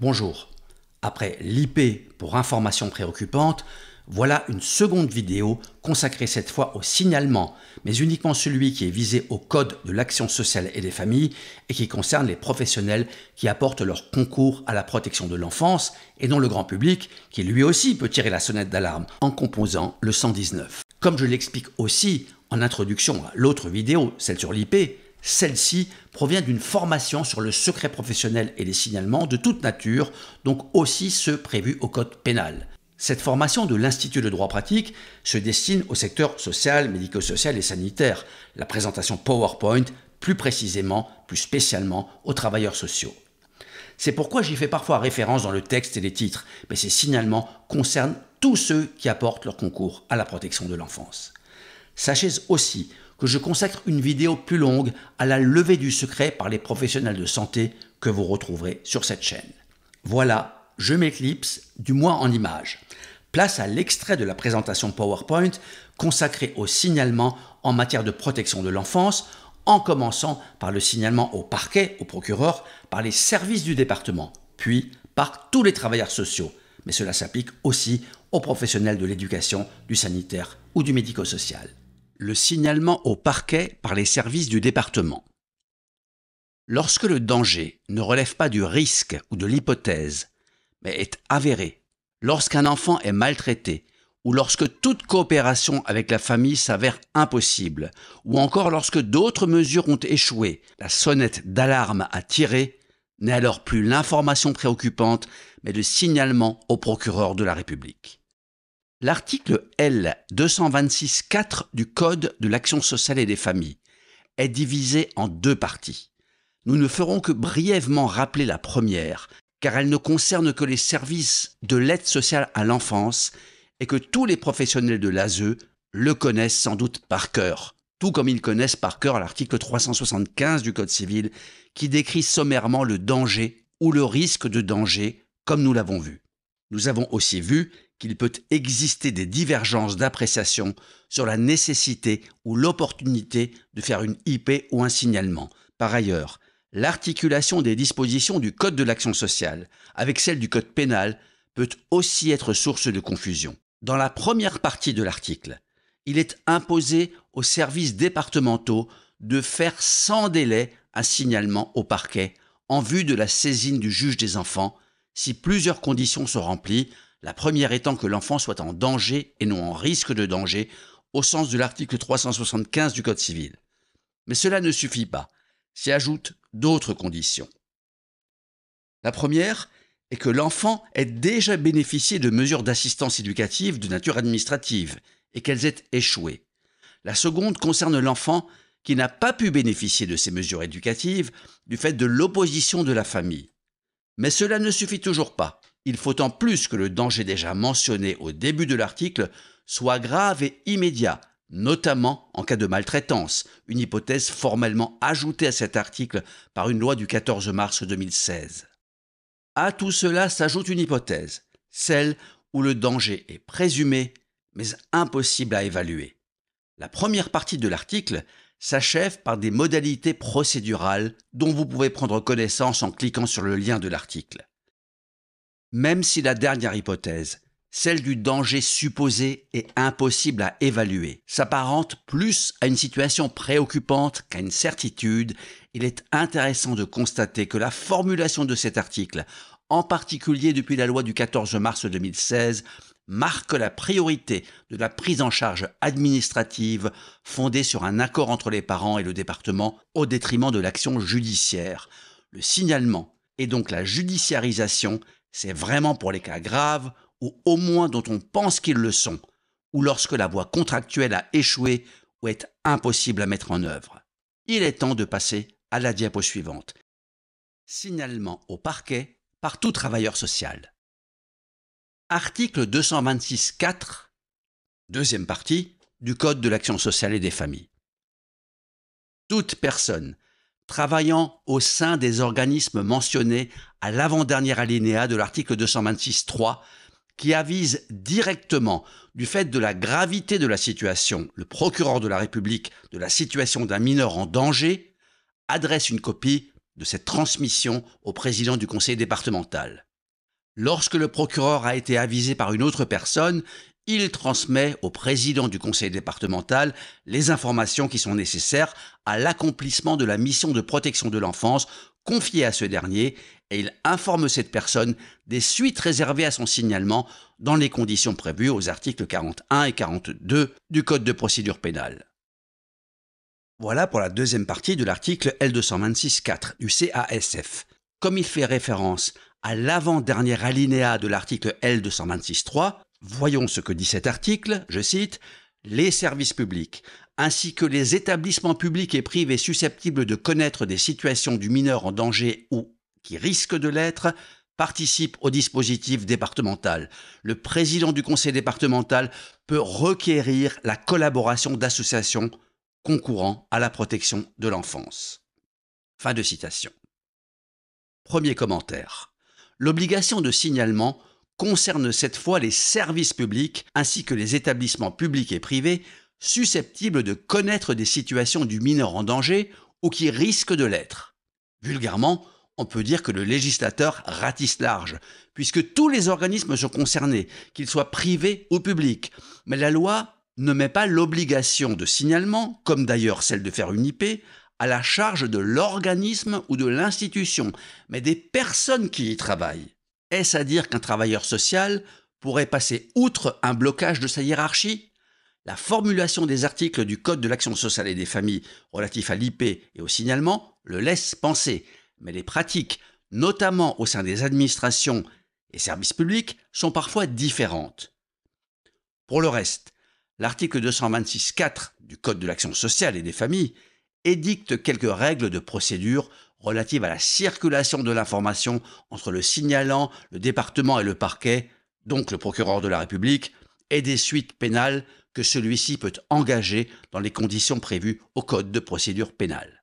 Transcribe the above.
Bonjour. Après l'IP pour information préoccupante, voilà une seconde vidéo consacrée cette fois au signalement, mais uniquement celui qui est visé au Code de l'action sociale et des familles et qui concerne les professionnels qui apportent leur concours à la protection de l'enfance et non le grand public qui lui aussi peut tirer la sonnette d'alarme en composant le 119. Comme je l'explique aussi en introduction à l'autre vidéo, celle sur l'IP, celle-ci provient d'une formation sur le secret professionnel et les signalements de toute nature, donc aussi ceux prévus au code pénal. Cette formation de l'Institut de droit pratique se destine au secteur social, médico-social et sanitaire, la présentation PowerPoint, plus précisément, plus spécialement, aux travailleurs sociaux. C'est pourquoi j'y fais parfois référence dans le texte et les titres, mais ces signalements concernent tous ceux qui apportent leur concours à la protection de l'enfance. Sachez aussi que je consacre une vidéo plus longue à la levée du secret par les professionnels de santé que vous retrouverez sur cette chaîne. Voilà, je m'éclipse, du moins en images. Place à l'extrait de la présentation PowerPoint consacrée au signalement en matière de protection de l'enfance, en commençant par le signalement au parquet, au procureur, par les services du département, puis par tous les travailleurs sociaux. Mais cela s'applique aussi aux professionnels de l'éducation, du sanitaire ou du médico-social. Le signalement au parquet par les services du département. Lorsque le danger ne relève pas du risque ou de l'hypothèse, mais est avéré, lorsqu'un enfant est maltraité, ou lorsque toute coopération avec la famille s'avère impossible, ou encore lorsque d'autres mesures ont échoué, la sonnette d'alarme a tiré, n'est alors plus l'information préoccupante, mais le signalement au procureur de la République. L'article L. 226-4 du Code de l'action sociale et des familles est divisé en deux parties. Nous ne ferons que brièvement rappeler la première, car elle ne concerne que les services de l'aide sociale à l'enfance et que tous les professionnels de l'ASE le connaissent sans doute par cœur, tout comme ils connaissent par cœur l'article 375 du Code civil qui décrit sommairement le danger ou le risque de danger, comme nous l'avons vu. Nous avons aussi vu qu'il peut exister des divergences d'appréciation sur la nécessité ou l'opportunité de faire une IP ou un signalement. Par ailleurs, l'articulation des dispositions du Code de l'action sociale avec celle du Code pénal peut aussi être source de confusion. Dans la première partie de l'article, il est imposé aux services départementaux de faire sans délai un signalement au parquet en vue de la saisine du juge des enfants si plusieurs conditions sont remplies, la première étant que l'enfant soit en danger et non en risque de danger, au sens de l'article 375 du Code civil. Mais cela ne suffit pas, s'y ajoutent d'autres conditions. La première est que l'enfant ait déjà bénéficié de mesures d'assistance éducative de nature administrative et qu'elles aient échoué. La seconde concerne l'enfant qui n'a pas pu bénéficier de ces mesures éducatives du fait de l'opposition de la famille. Mais cela ne suffit toujours pas. Il faut en plus que le danger déjà mentionné au début de l'article soit grave et immédiat, notamment en cas de maltraitance, une hypothèse formellement ajoutée à cet article par une loi du 14 mars 2016. À tout cela s'ajoute une hypothèse, celle où le danger est présumé, mais impossible à évaluer. La première partie de l'article s'achève par des modalités procédurales dont vous pouvez prendre connaissance en cliquant sur le lien de l'article. Même si la dernière hypothèse, celle du danger supposé est impossible à évaluer, s'apparente plus à une situation préoccupante qu'à une certitude, il est intéressant de constater que la formulation de cet article, en particulier depuis la loi du 14 mars 2016, marque la priorité de la prise en charge administrative fondée sur un accord entre les parents et le département au détriment de l'action judiciaire. Le signalement et donc la judiciarisation, c'est vraiment pour les cas graves ou au moins dont on pense qu'ils le sont, ou lorsque la voie contractuelle a échoué ou est impossible à mettre en œuvre. Il est temps de passer à la diapo suivante. Signalement au parquet par tout travailleur social. Article 226-4, deuxième partie, du Code de l'action sociale et des familles. Toute personne travaillant au sein des organismes mentionnés à l'avant-dernier alinéa de l'article 226-3 qui avise directement, du fait de la gravité de la situation, le procureur de la République de la situation d'un mineur en danger, adresse une copie de cette transmission au président du conseil départemental. Lorsque le procureur a été avisé par une autre personne, il transmet au président du conseil départemental les informations qui sont nécessaires à l'accomplissement de la mission de protection de l'enfance confiée à ce dernier et il informe cette personne des suites réservées à son signalement dans les conditions prévues aux articles 41 et 42 du Code de procédure pénale. Voilà pour la deuxième partie de l'article L226-4 du CASF. Comme il fait référence à l'avant-dernier alinéa de l'article L226-3, voyons ce que dit cet article, je cite, « Les services publics, ainsi que les établissements publics et privés susceptibles de connaître des situations du mineur en danger ou qui risquent de l'être, participent au dispositif départemental. Le président du conseil départemental peut requérir la collaboration d'associations concourant à la protection de l'enfance. » Fin de citation. Premier commentaire. L'obligation de signalement concerne cette fois les services publics ainsi que les établissements publics et privés susceptibles de connaître des situations du mineur en danger ou qui risquent de l'être. Vulgairement, on peut dire que le législateur ratisse large, puisque tous les organismes sont concernés, qu'ils soient privés ou publics. Mais la loi ne met pas l'obligation de signalement, comme d'ailleurs celle de faire une IP, à la charge de l'organisme ou de l'institution, mais des personnes qui y travaillent. Est-ce à dire qu'un travailleur social pourrait passer outre un blocage de sa hiérarchie ? La formulation des articles du Code de l'action sociale et des familles relatifs à l'IP et au signalement le laisse penser, mais les pratiques, notamment au sein des administrations et services publics, sont parfois différentes. Pour le reste, l'article 226-4 du Code de l'action sociale et des familles édicte quelques règles de procédure relatives à la circulation de l'information entre le signalant, le département et le parquet, donc le procureur de la République, et des suites pénales que celui-ci peut engager dans les conditions prévues au Code de procédure pénale.